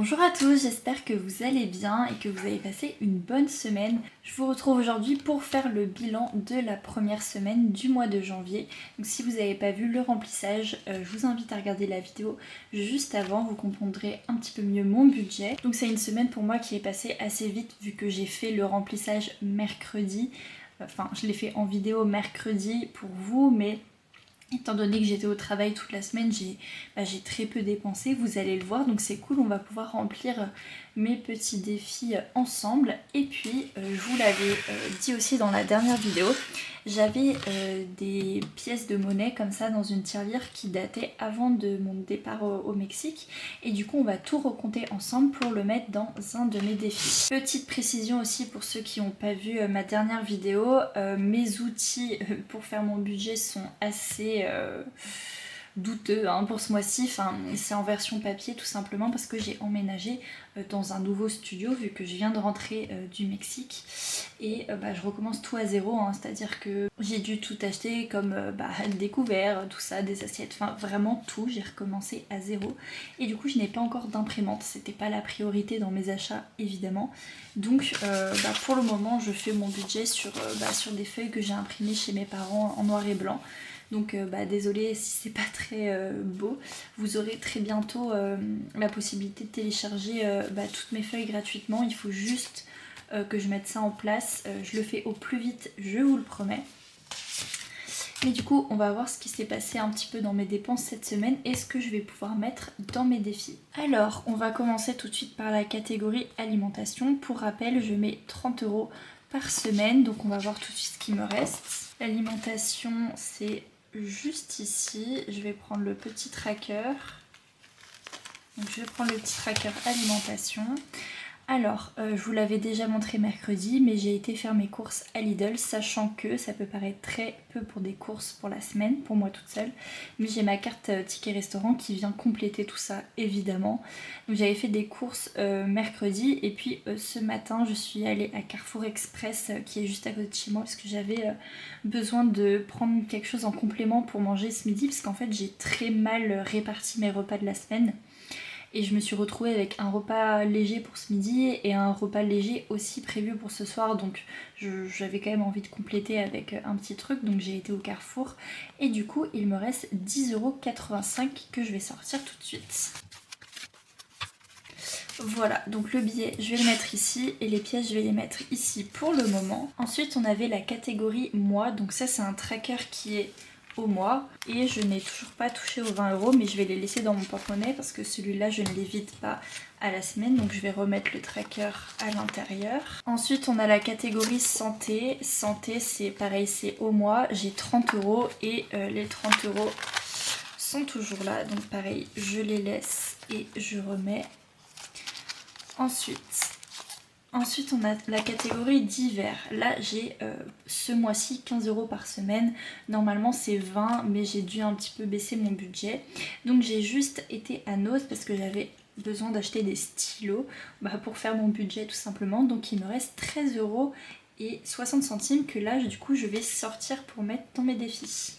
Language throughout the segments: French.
Bonjour à tous, j'espère que vous allez bien et que vous avez passé une bonne semaine. Je vous retrouve aujourd'hui pour faire le bilan de la première semaine du mois de janvier. Donc si vous n'avez pas vu le remplissage, je vous invite à regarder la vidéo juste avant, vous comprendrez un petit peu mieux mon budget. Donc c'est une semaine pour moi qui est passée assez vite vu que j'ai fait le remplissage mercredi. Enfin, je l'ai fait en vidéo mercredi pour vous, mais étant donné que j'étais au travail toute la semaine, j'ai très peu dépensé, vous allez le voir, donc c'est cool, on va pouvoir remplir mes petits défis ensemble. Et puis, je vous l'avais dit aussi dans la dernière vidéo, j'avais des pièces de monnaie comme ça dans une tirelire qui datait avant de mon départ au Mexique. Et du coup, on va tout recompter ensemble pour le mettre dans un de mes défis. Petite précision aussi pour ceux qui n'ont pas vu ma dernière vidéo, mes outils pour faire mon budget sont assez douteux pour ce mois-ci. Enfin, c'est en version papier tout simplement parce que j'ai emménagé dans un nouveau studio vu que je viens de rentrer du Mexique et je recommence tout à zéro, c'est-à-dire que j'ai dû tout acheter comme des couverts, tout ça, des assiettes, enfin vraiment tout, j'ai recommencé à zéro et du coup je n'ai pas encore d'imprimante, c'était pas la priorité dans mes achats évidemment, donc pour le moment je fais mon budget sur des feuilles que j'ai imprimées chez mes parents en noir et blanc. Donc désolée si c'est pas très beau. Vous aurez très bientôt la possibilité de télécharger toutes mes feuilles gratuitement. Il faut juste que je mette ça en place. Je le fais au plus vite, je vous le promets. Mais du coup, on va voir ce qui s'est passé un petit peu dans mes dépenses cette semaine et ce que je vais pouvoir mettre dans mes défis. Alors, on va commencer tout de suite par la catégorie alimentation. Pour rappel, je mets 30 € par semaine, donc on va voir tout de suite ce qui me reste. L'alimentation, c'est juste ici. Je vais prendre le petit tracker. Donc je vais prendre le petit tracker alimentation. Alors, je vous l'avais déjà montré mercredi, mais j'ai été faire mes courses à Lidl, sachant que ça peut paraître très peu pour des courses pour la semaine, pour moi toute seule. Mais j'ai ma carte ticket restaurant qui vient compléter tout ça, évidemment. Donc j'avais fait des courses mercredi, et puis ce matin, je suis allée à Carrefour Express, qui est juste à côté de chez moi, parce que j'avais besoin de prendre quelque chose en complément pour manger ce midi, parce qu'en fait, j'ai très mal réparti mes repas de la semaine. Et je me suis retrouvée avec un repas léger pour ce midi et un repas léger aussi prévu pour ce soir. Donc j'avais quand même envie de compléter avec un petit truc. Donc j'ai été au Carrefour. Et du coup, il me reste 10,85 € que je vais sortir tout de suite. Voilà, donc le billet, je vais le mettre ici et les pièces, je vais les mettre ici pour le moment. Ensuite, on avait la catégorie mois. Donc ça, c'est un tracker qui est au mois et je n'ai toujours pas touché aux 20 € mais je vais les laisser dans mon porte-monnaie parce que celui-là je ne les vide pas à la semaine, donc je vais remettre le tracker à l'intérieur. Ensuite on a la catégorie santé. Santé c'est pareil, c'est au mois, j'ai 30 € et les 30 € sont toujours là, donc pareil je les laisse et je remets. Ensuite, on a la catégorie d'hiver. Là, j'ai ce mois-ci 15 € par semaine. Normalement, c'est 20, mais j'ai dû un petit peu baisser mon budget. Donc, j'ai juste été à Noz parce que j'avais besoin d'acheter des stylos pour faire mon budget tout simplement. Donc, il me reste 13,60 € que là, du coup, je vais sortir pour mettre dans mes défis.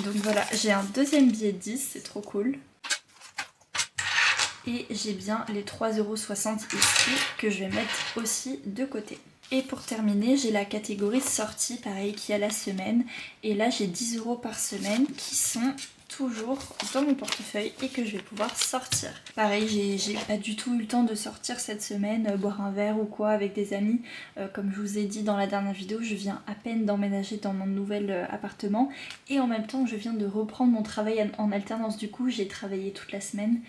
Donc voilà, j'ai un deuxième billet de 10, c'est trop cool. Et j'ai bien les 3,60 € ici que je vais mettre aussi de côté. Et pour terminer, j'ai la catégorie sortie, pareil, qui a la semaine. Et là, j'ai 10 € par semaine qui sont toujours dans mon portefeuille et que je vais pouvoir sortir. Pareil, j'ai pas du tout eu le temps de sortir cette semaine, boire un verre ou quoi avec des amis. Comme je vous ai dit dans la dernière vidéo, je viens à peine d'emménager dans mon nouvel appartement. Et en même temps, je viens de reprendre mon travail en alternance. Du coup, j'ai travaillé toute la semaine.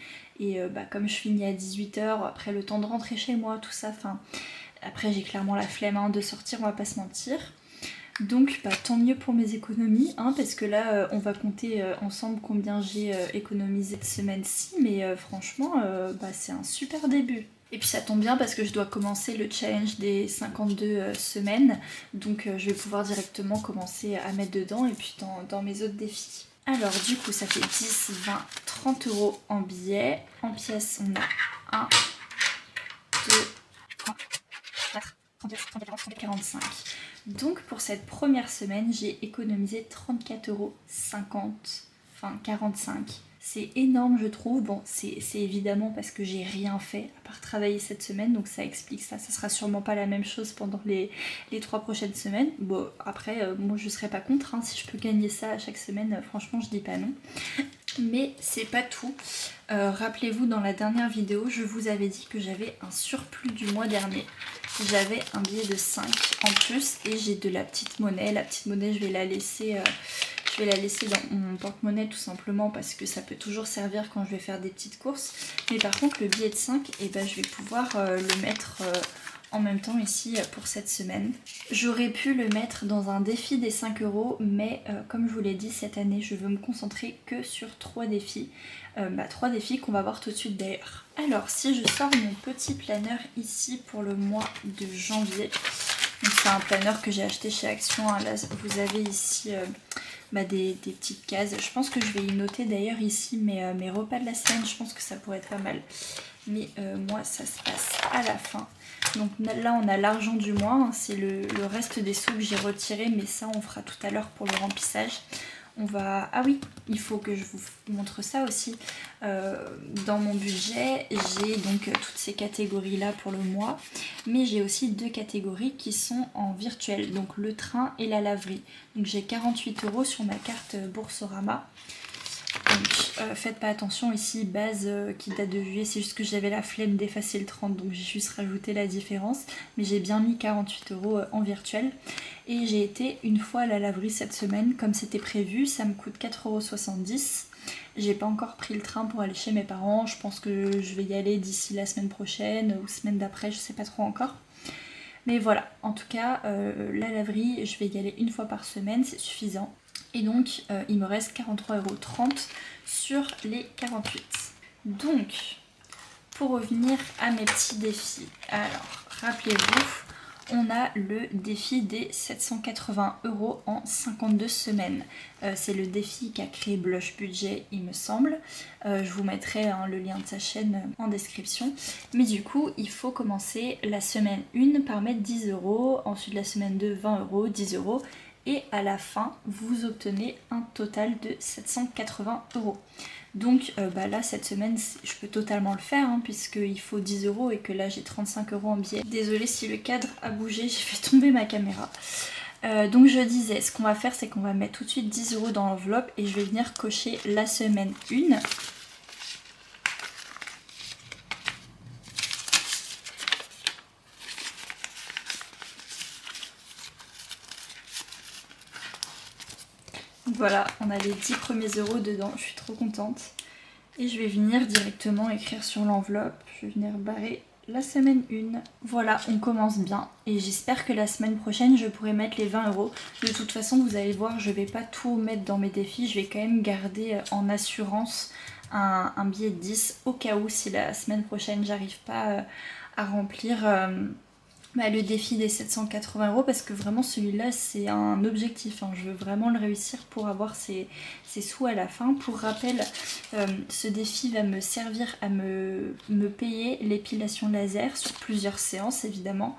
Et comme je finis à 18 h, après le temps de rentrer chez moi, tout ça, après j'ai clairement la flemme de sortir, on va pas se mentir. Donc tant mieux pour mes économies, parce que là on va compter ensemble combien j'ai économisé cette semaine-ci, mais franchement c'est un super début. Et puis ça tombe bien parce que je dois commencer le challenge des 52 semaines, donc je vais pouvoir directement commencer à mettre dedans et puis dans mes autres défis. Alors du coup ça fait 10, 20, 30 € en billets. En pièces on a 1, 2, 3, 4, 32, 34, 45. Donc pour cette première semaine j'ai économisé 34,50 €, enfin 45. C'est énorme je trouve. Bon c'est évidemment parce que j'ai rien fait à part travailler cette semaine, donc ça explique ça. Ça sera sûrement pas la même chose pendant les 3 prochaines semaines. Bon après moi je serais pas contre, hein. Si je peux gagner ça à chaque semaine, franchement je dis pas non. Mais c'est pas tout. Rappelez-vous, dans la dernière vidéo, je vous avais dit que j'avais un surplus du mois dernier. J'avais un billet de 5 en plus et j'ai de la petite monnaie. La petite monnaie, je vais la laisser dans mon porte-monnaie tout simplement parce que ça peut toujours servir quand je vais faire des petites courses. Mais par contre, le billet de 5, eh ben, je vais pouvoir le mettre en même temps ici pour cette semaine. J'aurais pu le mettre dans un défi des 5 €, mais comme je vous l'ai dit, cette année je veux me concentrer que sur 3 défis. 3 défis qu'on va voir tout de suite d'ailleurs. Alors si je sors mon petit planeur ici pour le mois de janvier, c'est un planeur que j'ai acheté chez Action, hein. Là vous avez ici des petites cases. Je pense que je vais y noter d'ailleurs ici mes repas de la semaine, je pense que ça pourrait être pas mal. Mais moi ça se passe à la fin. Donc là on a l'argent du mois, hein, c'est le reste des sous que j'ai retiré, mais ça on fera tout à l'heure pour le remplissage. On va... Ah oui, il faut que je vous montre ça aussi. Dans mon budget, j'ai donc toutes ces catégories là pour le mois, mais j'ai aussi 2 catégories qui sont en virtuel, donc le train et la laverie. Donc j'ai 48 € sur ma carte Boursorama. Donc faites pas attention ici, base qui date de juillet, c'est juste que j'avais la flemme d'effacer le 30, donc j'ai juste rajouté la différence, mais j'ai bien mis 48 € en virtuel. Et j'ai été une fois à la laverie cette semaine, comme c'était prévu, ça me coûte 4,70 €. J'ai pas encore pris le train pour aller chez mes parents, je pense que je vais y aller d'ici la semaine prochaine ou semaine d'après, je sais pas trop encore. Mais voilà, en tout cas, la laverie, je vais y aller une fois par semaine, c'est suffisant. Et donc, il me reste 43,30 € sur les 48. Donc, pour revenir à mes petits défis. Alors, rappelez-vous, on a le défi des 780 € en 52 semaines. C'est le défi qu'a créé Blush Budget, il me semble. Je vous mettrai le lien de sa chaîne en description. Mais du coup, il faut commencer la semaine 1 par mettre 10 €, ensuite la semaine 2, 20 €, 10 €. Et à la fin, vous obtenez un total de 780 €. Donc là, cette semaine, je peux totalement le faire, hein, puisqu'il faut 10 € et que là, j'ai 35 € en billets. Désolée si le cadre a bougé, j'ai fait tomber ma caméra. Donc je disais, ce qu'on va faire, c'est qu'on va mettre tout de suite 10 € dans l'enveloppe et je vais venir cocher la semaine 1. Voilà, on a les 10 premiers euros dedans, je suis trop contente. Et je vais venir directement écrire sur l'enveloppe, je vais venir barrer la semaine 1. Voilà, on commence bien. Et j'espère que la semaine prochaine, je pourrai mettre les 20 €. De toute façon, vous allez voir, je vais pas tout mettre dans mes défis, je vais quand même garder en assurance un billet de 10 au cas où si la semaine prochaine, j'arrive pas à remplir... le défi des 780 € parce que vraiment celui-là c'est un objectif, hein. Je veux vraiment le réussir pour avoir ces sous à la fin. Pour rappel, ce défi va me servir à me payer l'épilation laser sur plusieurs séances évidemment.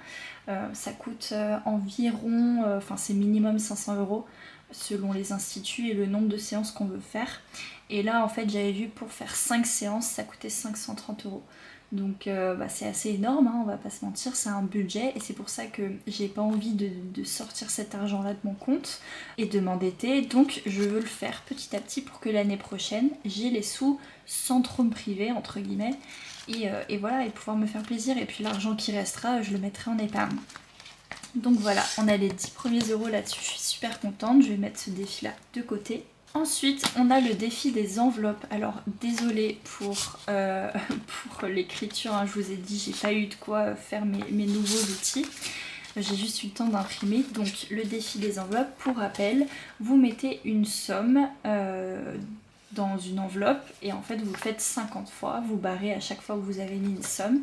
Ça coûte environ, c'est minimum 500 € selon les instituts et le nombre de séances qu'on veut faire. Et là en fait j'avais vu pour faire 5 séances ça coûtait 530 €. Donc c'est assez énorme, hein, on va pas se mentir, c'est un budget et c'est pour ça que j'ai pas envie de sortir cet argent là de mon compte et de m'endetter. Donc je veux le faire petit à petit pour que l'année prochaine j'ai les sous sans trop me priver entre guillemets et voilà, et pouvoir me faire plaisir, et puis l'argent qui restera je le mettrai en épargne. Donc voilà, on a les 10 premiers euros là-dessus, je suis super contente, je vais mettre ce défi là de côté. Ensuite, on a le défi des enveloppes. Alors, désolée pour l'écriture, hein, je vous ai dit, j'ai pas eu de quoi faire mes nouveaux outils. J'ai juste eu le temps d'imprimer. Donc, le défi des enveloppes, pour rappel, vous mettez une somme dans une enveloppe et en fait, vous le faites 50 fois. Vous barrez à chaque fois que vous avez mis une somme.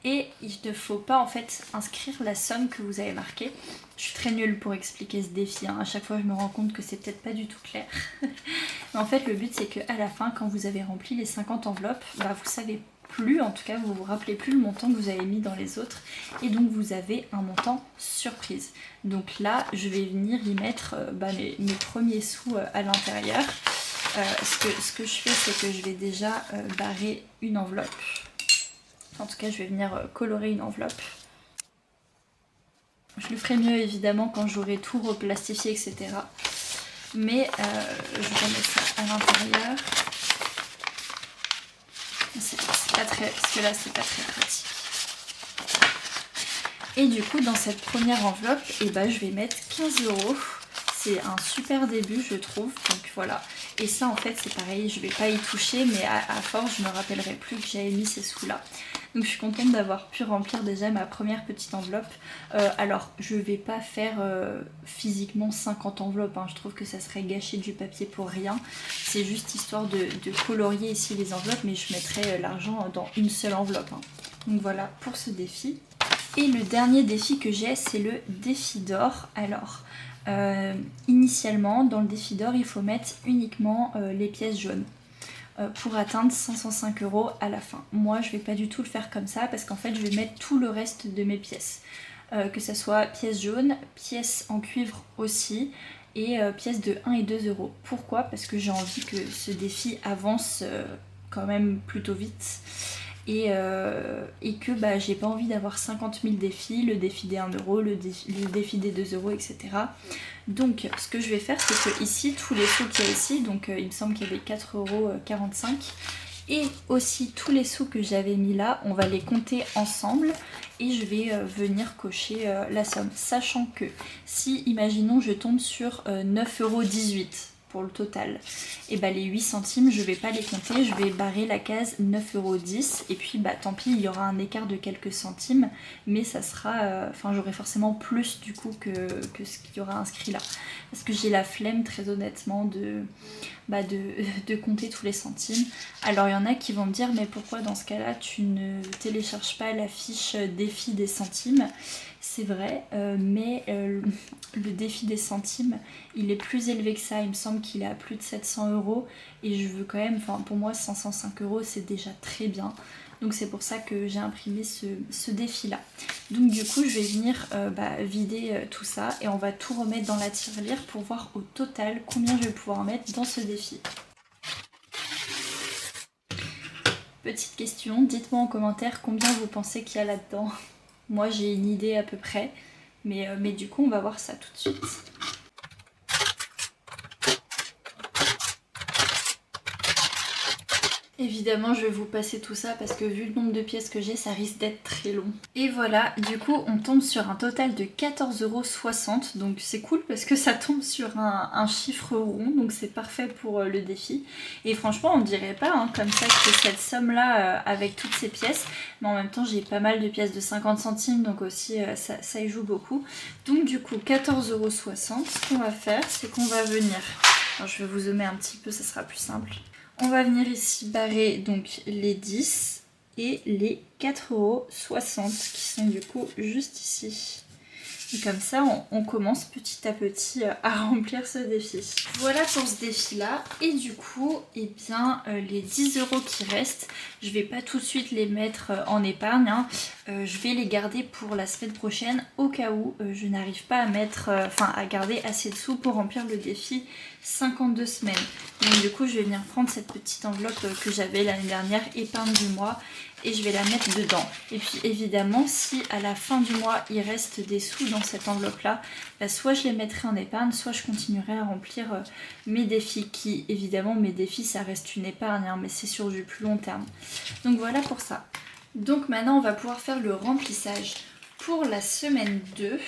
Et il ne faut pas en fait inscrire la somme que vous avez marquée. Je suis très nulle pour expliquer ce défi, hein. À chaque fois je me rends compte que c'est peut-être pas du tout clair. Mais en fait le but c'est qu'à la fin, quand vous avez rempli les 50 enveloppes, vous savez plus, en tout cas vous vous rappelez plus le montant que vous avez mis dans les autres. Et donc vous avez un montant surprise. Donc là je vais venir y mettre mes premiers sous à l'intérieur. ce que je fais, c'est que je vais déjà barrer une enveloppe. En tout cas, je vais venir colorer une enveloppe. Je le ferai mieux évidemment quand j'aurai tout replastifié, etc. Mais je remets ça à l'intérieur. C'est pas très, parce que là c'est pas très pratique. Et du coup dans cette première enveloppe, je vais mettre 15 €. C'est un super début je trouve, donc voilà. Et ça en fait c'est pareil, je vais pas y toucher, mais à force je me rappellerai plus que j'avais mis ces sous là. Donc je suis contente d'avoir pu remplir déjà ma première petite enveloppe. Alors je vais pas faire physiquement 50 enveloppes, hein. Je trouve que ça serait gâcher du papier pour rien. C'est juste histoire de colorier ici les enveloppes, mais je mettrai l'argent dans une seule enveloppe, hein. Donc voilà pour ce défi. Et le dernier défi que j'ai, c'est le défi d'or. Alors initialement dans le défi d'or il faut mettre uniquement les pièces jaunes pour atteindre 505 € à la fin. Moi je vais pas du tout le faire comme ça parce qu'en fait je vais mettre tout le reste de mes pièces, que ce soit pièces jaunes, pièces en cuivre aussi et pièces de 1 et 2 €. Pourquoi? Parce que j'ai envie que ce défi avance quand même plutôt vite. Et que j'ai pas envie d'avoir 50 000 défis, le défi des 1 €, le défi des 2 €, etc. Donc ce que je vais faire, c'est que ici, tous les sous qu'il y a ici, donc il me semble qu'il y avait 4,45 € et aussi tous les sous que j'avais mis là, on va les compter ensemble et je vais venir cocher la somme. Sachant que si, imaginons, je tombe sur 9,18 € pour le total, et les 8 centimes je vais pas les compter, je vais barrer la case 9,10 € et puis tant pis, il y aura un écart de quelques centimes, mais ça sera, j'aurai forcément plus du coup que ce qu'il y aura inscrit là, parce que j'ai la flemme très honnêtement de compter tous les centimes. Alors il y en a qui vont me dire mais pourquoi dans ce cas là tu ne télécharges pas la fiche défi des centimes? C'est vrai, mais le défi des centimes il est plus élevé que ça, il me semble qu'il est à plus de 700 € et je veux quand même, pour moi 505 € c'est déjà très bien. Donc c'est pour ça que j'ai imprimé ce défi là. Donc du coup je vais venir vider tout ça et on va tout remettre dans la tirelire pour voir au total combien je vais pouvoir en mettre dans ce défi. Petite question, dites-moi en commentaire combien vous pensez qu'il y a là-dedans. Moi j'ai une idée à peu près, mais du coup on va voir ça tout de suite. Évidemment je vais vous passer tout ça parce que vu le nombre de pièces que j'ai ça risque d'être très long. Et voilà, du coup on tombe sur un total de 14,60 €, donc c'est cool parce que ça tombe sur un chiffre rond, donc c'est parfait pour le défi. Et franchement on dirait pas comme ça que cette somme là avec toutes ces pièces, mais en même temps j'ai pas mal de pièces de 50 centimes donc aussi ça y joue beaucoup. Donc du coup 14,60 €, ce qu'on va faire c'est qu'on va venir, alors je vais vous zoomer un petit peu, ça sera plus simple. On va venir ici barrer donc les 10 et les 4,60 € qui sont du coup juste ici. Et comme ça, on commence petit à petit à remplir ce défi. Voilà pour ce défi-là. Et du coup, les 10 € qui restent, je vais pas tout de suite les mettre en épargne, hein. Je vais les garder pour la semaine prochaine au cas où je n'arrive pas à mettre, à garder assez de sous pour remplir le défi 52 semaines. Donc du coup, je vais venir prendre cette petite enveloppe que j'avais l'année dernière, épargne du mois, et je vais la mettre dedans. Et puis évidemment, si à la fin du mois il reste des sous dans cette enveloppe là, soit je les mettrai en épargne, soit je continuerai à remplir mes défis, qui évidemment mes défis ça reste une épargne, mais c'est sur du plus long terme. Donc voilà pour ça. Donc maintenant on va pouvoir faire le remplissage pour la semaine 2.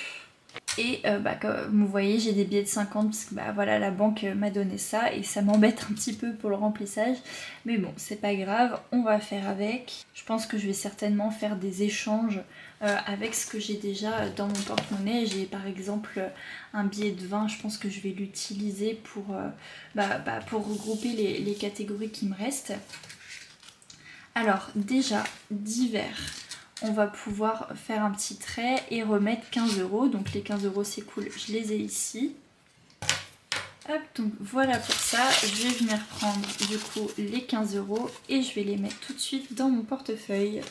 Et comme vous voyez j'ai des billets de 50 parce que voilà, la banque m'a donné ça et ça m'embête un petit peu pour le remplissage, mais bon c'est pas grave, on va faire avec. Je pense que je vais certainement faire des échanges avec ce que j'ai déjà dans mon porte-monnaie. J'ai par exemple un billet de 20, je pense que je vais l'utiliser pour regrouper les catégories qui me restent. Alors déjà divers, on va pouvoir faire un petit trait et remettre 15 €. Donc les 15 € c'est cool, je les ai ici. Hop, donc voilà pour ça. Je vais venir prendre du coup les 15 € et je vais les mettre tout de suite dans mon portefeuille.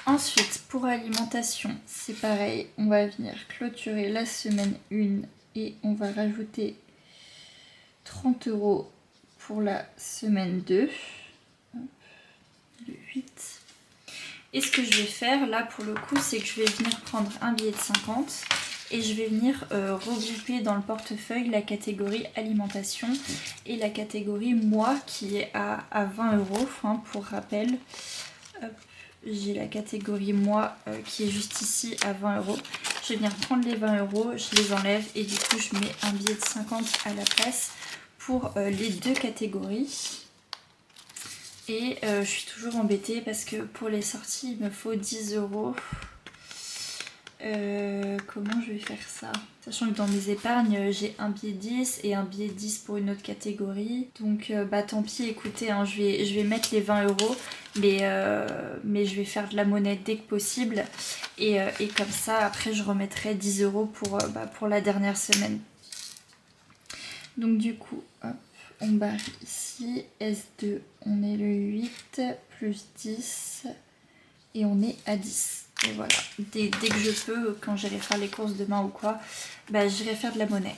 Ensuite, pour alimentation, c'est pareil. On va venir clôturer la semaine 1 et on va rajouter 30 € pour la semaine 2. Le 8. Et ce que je vais faire là pour le coup, c'est que je vais venir prendre un billet de 50 et je vais venir regrouper dans le portefeuille la catégorie alimentation et la catégorie mois qui est à 20 €. Hein, pour rappel, j'ai la catégorie mois qui est juste ici à 20 €. Je vais venir prendre les 20 €, je les enlève et du coup je mets un billet de 50 à la place pour les deux catégories. Et je suis toujours embêtée parce que pour les sorties il me faut 10 €. Comment je vais faire ça? Sachant que dans mes épargnes j'ai un billet 10 et un billet 10 pour une autre catégorie. Donc bah tant pis, écoutez, hein, je vais mettre les 20 €, mais je vais faire de la monnaie dès que possible. Et comme ça après je remettrai 10 € pour la dernière semaine. Donc du coup, hop, on barre ici, S2, on est le 8, plus 10, et on est à 10. Et voilà, dès que je peux, quand j'irai faire les courses demain ou quoi, bah, j'irai faire de la monnaie.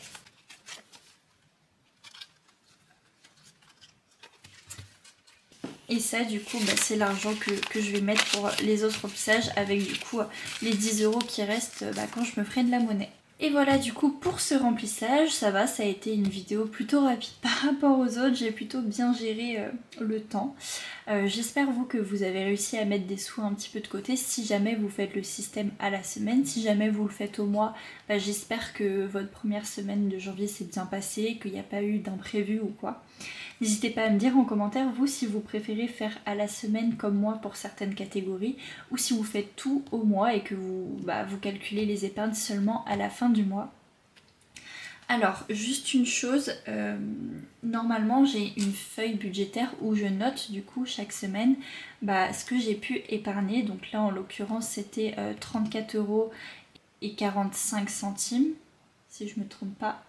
Et ça du coup bah, c'est l'argent que je vais mettre pour les autres remplissages avec du coup les 10 € qui restent quand je me ferai de la monnaie. Et voilà du coup pour ce remplissage, ça va, ça a été une vidéo plutôt rapide par rapport aux autres, j'ai plutôt bien géré le temps. J'espère vous que vous avez réussi à mettre des sous un petit peu de côté si jamais vous faites le système à la semaine. Si jamais vous le faites au mois, j'espère que votre première semaine de janvier s'est bien passée, qu'il n'y a pas eu d'imprévu ou quoi. N'hésitez pas à me dire en commentaire, vous, si vous préférez faire à la semaine comme moi pour certaines catégories, ou si vous faites tout au mois et que vous calculez les épargnes seulement à la fin du mois. Alors, juste une chose, normalement j'ai une feuille budgétaire où je note du coup chaque semaine ce que j'ai pu épargner. Donc là en l'occurrence c'était 34,45 €, si je me trompe pas.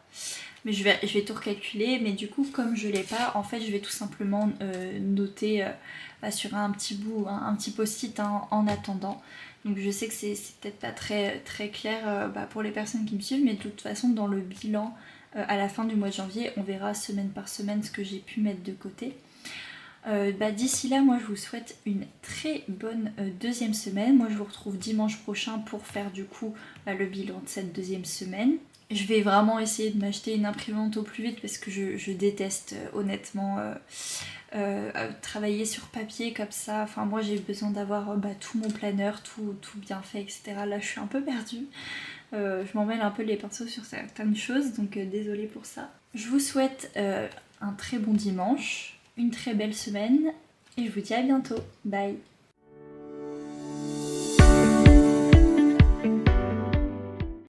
Mais je vais tout recalculer, mais du coup comme je l'ai pas, en fait je vais tout simplement noter sur un petit bout, un petit post-it en attendant. Donc je sais que c'est peut-être pas très clair pour les personnes qui me suivent, mais de toute façon dans le bilan à la fin du mois de janvier, on verra semaine par semaine ce que j'ai pu mettre de côté. D'ici là, moi je vous souhaite une très bonne deuxième semaine. Moi je vous retrouve dimanche prochain pour faire du coup le bilan de cette deuxième semaine. Je vais vraiment essayer de m'acheter une imprimante au plus vite parce que je déteste honnêtement travailler sur papier comme ça. Enfin moi j'ai besoin d'avoir tout mon planeur, tout bien fait, etc. Là je suis un peu perdue. Je m'en mêle un peu les pinceaux sur certaines choses, donc désolée pour ça. Je vous souhaite un très bon dimanche, une très belle semaine et je vous dis à bientôt. Bye!